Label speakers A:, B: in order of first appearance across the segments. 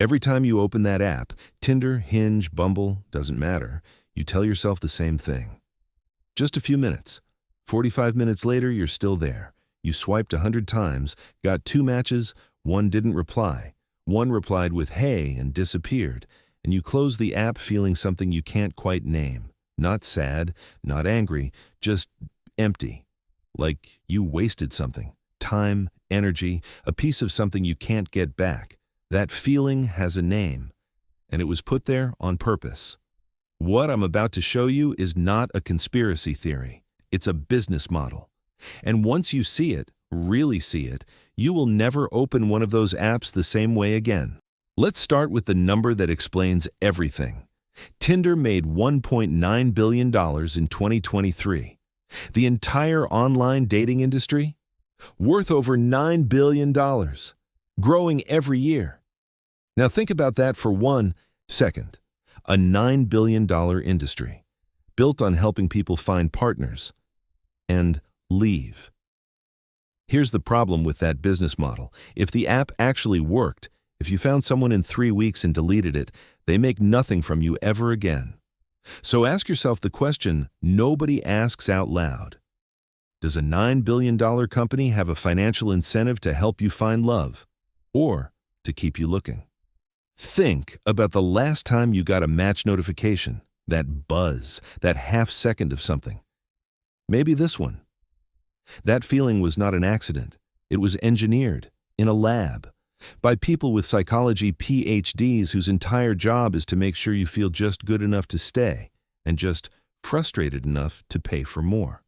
A: Every time you open that app, Tinder, Hinge, Bumble, doesn't matter, you tell yourself the same thing. Just a few minutes. 45 minutes later, you're still there. You swiped 100 times, got 2 matches, one didn't reply. One replied with "hey" and disappeared, and you close the app feeling something you can't quite name. Not sad, not angry, just empty. Like you wasted something. Time, energy, a piece of something you can't get back. That feeling has a name, and it was put there on purpose. What I'm about to show you is not a conspiracy theory. It's a business model. And once you see it, really see it, you will never open one of those apps the same way again. Let's start with the number that explains everything. Tinder made $1.9 billion in 2023. The entire online dating industry? Worth over $9 billion, growing every year. Now think about that for 1 second. A $9 billion industry, built on helping people find partners and leave. Here's the problem with that business model. If the app actually worked, if you found someone in 3 weeks and deleted it, they make nothing from you ever again. So ask yourself the question nobody asks out loud. Does a $9 billion company have a financial incentive to help you find love, or to keep you looking? Think about the last time you got a match notification, that buzz, that half second of something. Maybe this one. That feeling was not an accident. It was engineered, in a lab, by people with psychology PhDs whose entire job is to make sure you feel just good enough to stay and just frustrated enough to pay for more.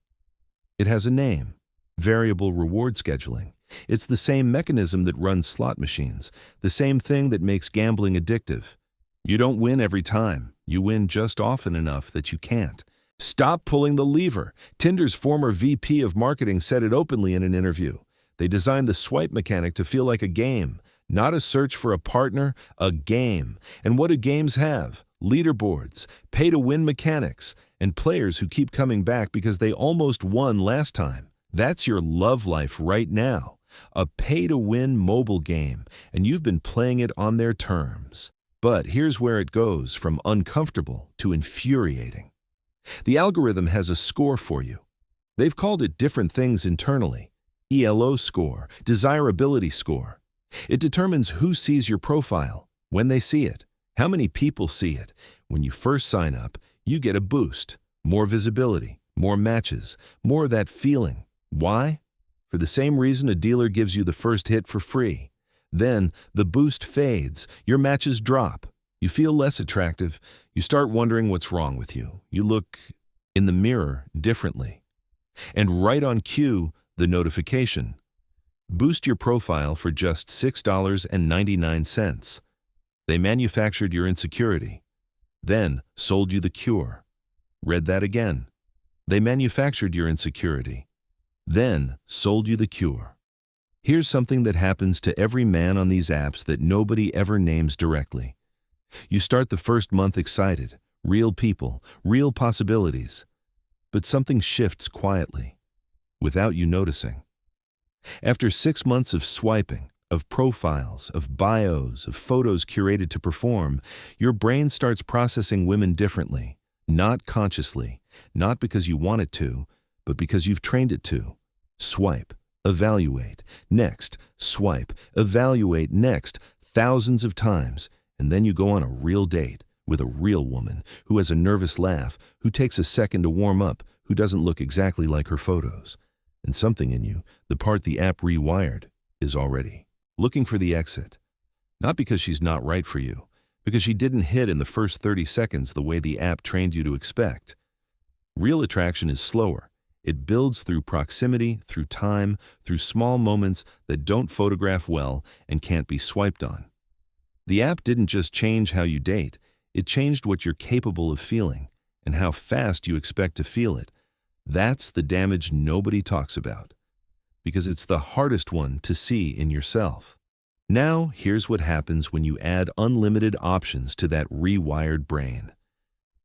A: It has a name, variable reward scheduling. It's the same mechanism that runs slot machines, the same thing that makes gambling addictive. You don't win every time. You win just often enough that you can't. Stop pulling the lever. Tinder's former VP of marketing said it openly in an interview. They designed the swipe mechanic to feel like a game, not a search for a partner, a game. And what do games have? Leaderboards, pay-to-win mechanics, and players who keep coming back because they almost won last time. That's your love life right now. A pay-to-win mobile game, and you've been playing it on their terms. But here's where it goes from uncomfortable to infuriating. The algorithm has a score for you. They've called it different things internally. ELO score, desirability score. It determines who sees your profile, when they see it, how many people see it. When you first sign up, you get a boost, more visibility, more matches, more of that feeling. Why? For the same reason a dealer gives you the first hit for free. Then the boost fades, your matches drop. You feel less attractive. You start wondering what's wrong with you. You look in the mirror differently. And right on cue, the notification. Boost your profile for just $6.99. They manufactured your insecurity, then sold you the cure. Read that again. They manufactured your insecurity, then sold you the cure. Here's something that happens to every man on these apps that nobody ever names directly. You start the first month excited, real people, real possibilities. But something shifts quietly, without you noticing. After 6 months of swiping, of profiles, of bios, of photos curated to perform, your brain starts processing women differently, not consciously, not because you want it to, but because you've trained it to. Swipe, evaluate, next, swipe, evaluate, next, thousands of times, and then you go on a real date with a real woman who has a nervous laugh, who takes a second to warm up, who doesn't look exactly like her photos. And something in you, the part the app rewired, is already looking for the exit. Not because she's not right for you, because she didn't hit in the first 30 seconds the way the app trained you to expect. Real attraction is slower. It builds through proximity, through time, through small moments that don't photograph well and can't be swiped on. The app didn't just change how you date, it changed what you're capable of feeling and how fast you expect to feel it. That's the damage nobody talks about, because it's the hardest one to see in yourself. Now, here's what happens when you add unlimited options to that rewired brain.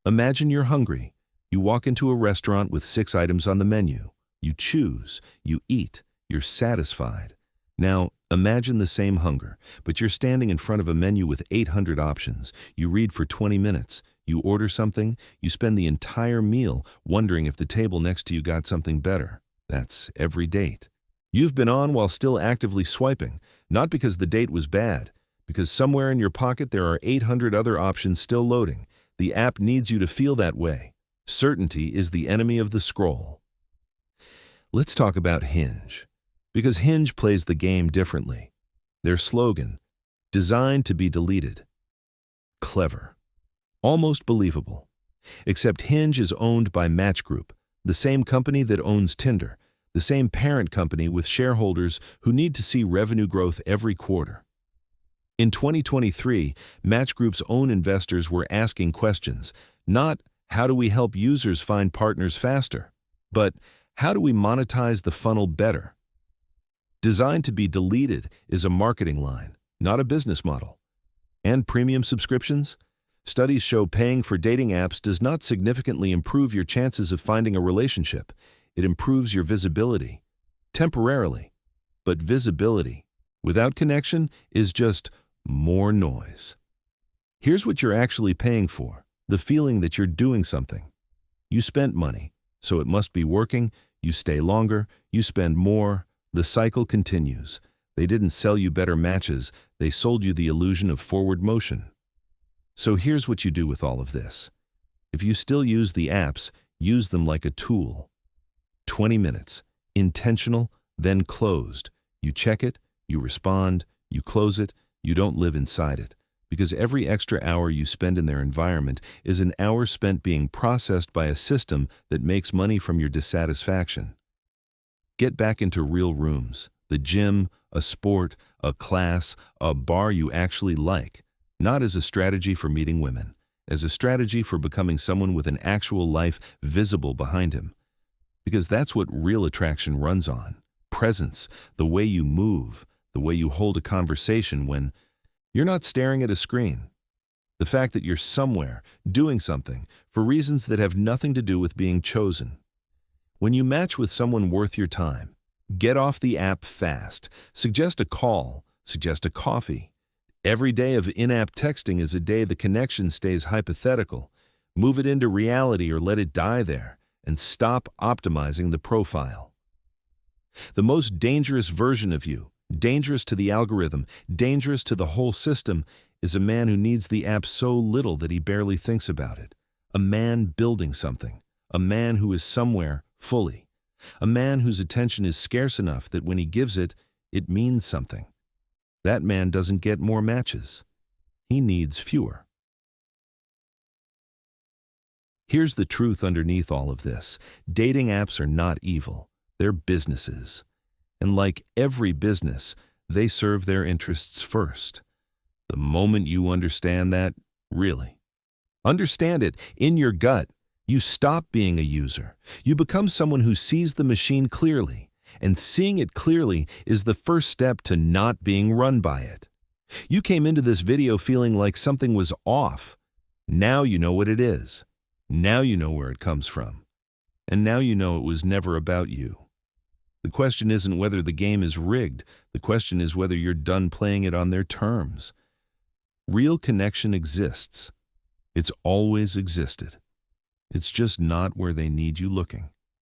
A: Imagine you're hungry. You walk into a restaurant with 6 items on the menu. You choose, you eat, you're satisfied. Now, Imagine the same hunger, but you're standing in front of a menu with 800 options. You read for 20 minutes. You order something. You spend the entire meal wondering if the table next to you got something better. That's every date. You've been on while still actively swiping, not because the date was bad, because somewhere in your pocket there are 800 other options still loading. The app needs you to feel that way. Certainty is the enemy of the scroll. Let's talk about Hinge. Because Hinge plays the game differently. Their slogan, designed to be deleted. Clever. Almost believable. Except Hinge is owned by Match Group, the same company that owns Tinder, the same parent company with shareholders who need to see revenue growth every quarter. In 2023, Match Group's own investors were asking questions, not how do we help users find partners faster, but how do we monetize the funnel better? Designed to be deleted is a marketing line, not a business model. And premium subscriptions? Studies show paying for dating apps does not significantly improve your chances of finding a relationship. It improves your visibility. Temporarily. But visibility, without connection, is just more noise. Here's what you're actually paying for, the feeling that you're doing something. You spent money, so it must be working. You stay longer, you spend more. The cycle continues. They didn't sell you better matches, they sold you the illusion of forward motion. So here's what you do with all of this. If you still use the apps, use them like a tool. 20 minutes, intentional, then closed. You check it, you respond, you close it, you don't live inside it. Because every extra hour you spend in their environment is an hour spent being processed by a system that makes money from your dissatisfaction. Get back into real rooms, the gym, a sport, a class, a bar you actually like, not as a strategy for meeting women, as a strategy for becoming someone with an actual life visible behind him. Because that's what real attraction runs on. Presence, the way you move, the way you hold a conversation when you're not staring at a screen. The fact that you're somewhere, doing something, for reasons that have nothing to do with being chosen. When you match with someone worth your time, get off the app fast. Suggest a call, suggest a coffee. Every day of in-app texting is a day the connection stays hypothetical. Move it into reality or let it die there, and stop optimizing the profile. The most dangerous version of you, dangerous to the algorithm, dangerous to the whole system, is a man who needs the app so little that he barely thinks about it. A man building something. A man who is somewhere fully. A man whose attention is scarce enough that when he gives it, it means something. That man doesn't get more matches. He needs fewer. Here's the truth underneath all of this. Dating apps are not evil. They're businesses. And like every business, they serve their interests first. The moment you understand that, really, understand it in your gut, you stop being a user. You become someone who sees the machine clearly, and seeing it clearly is the first step to not being run by it. You came into this video feeling like something was off. Now you know what it is. Now you know where it comes from. And now you know it was never about you. The question isn't whether the game is rigged. The question is whether you're done playing it on their terms. Real connection exists. It's always existed. It's just not where they need you looking.